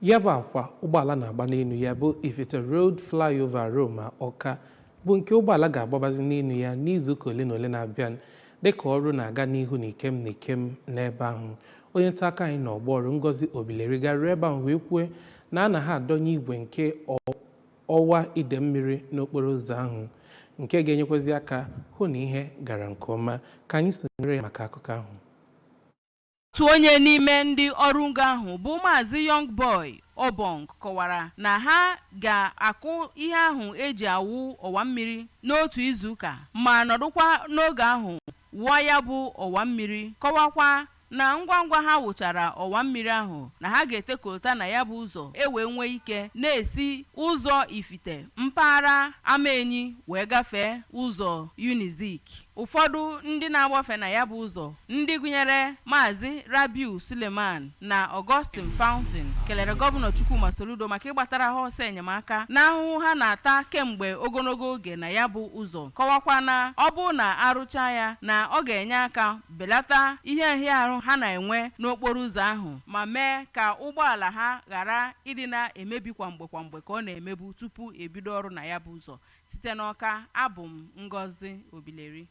ya bụ akwa ụgbọala na-agba n'elu ya bụ Ifite Road Flyover Roma Ọka bụ nke ụgbọala ga-agbabazi n'elu ya n'izuụka ole na ole na-abịa dịka ọrụ na-aga n'ihu n'ikem n'ebe ahụ. Onye nta aka anyị n'ọgbọ ọrụ Ngozi Obileri gara ebe ahụ wee kwuo na anaghị adọnye igwe nke ọwa ide mmiri n'okporo ụzọ ahụ nke ga-enyekwazị aka hụ na ihe gara nke ọma. Ka anyị sonyere ya maka akụkọ ahụ. Otu onye n'ime ndị ọrụ ngo ahụ bụ Maazị Young Boy Obong kọwara na ha ga-akụ ihe ahụ eji awụ ọwa mmiri n'otu izuụka ma nọdụkwa n'oge ahụ wụọ ya bụ ọwa mmiri, kọwakwa na ngwa ha wụchara ọwa mmiri ahụ na ha ga-etekọta na ya bụ ụzọ nwee ike na-esi ụzọ Ifite mpaghara Amenyi wee gafee ụzọ Unizik. Ụfọdụ ndị na-agbafe na ya bụ ụzọ ndị gụnyere Maazị Rabiu Suleman na Augustine Fountain kelere Gọvanọ Chukwuma Soludo maka ịgbatara ha ọsọ enyemaka n'ahụhụ ha na-ata kemgbe ogologo oge na ya bụ ụzọ, kọwakwa na ọ bụ na arụcha ya na ọ ga-enye aka belata ihe nhịahụ ha na-enwe n'okporo ụzọ ahụ ma mee ka ụgbọala ha ghara ịdị na-emebi kwa mgbe ka ọ na-emebu tupu ebido ọrụ na ya bụ ụzọ. Site n'Ọka, abụ m Ngozi Obileri.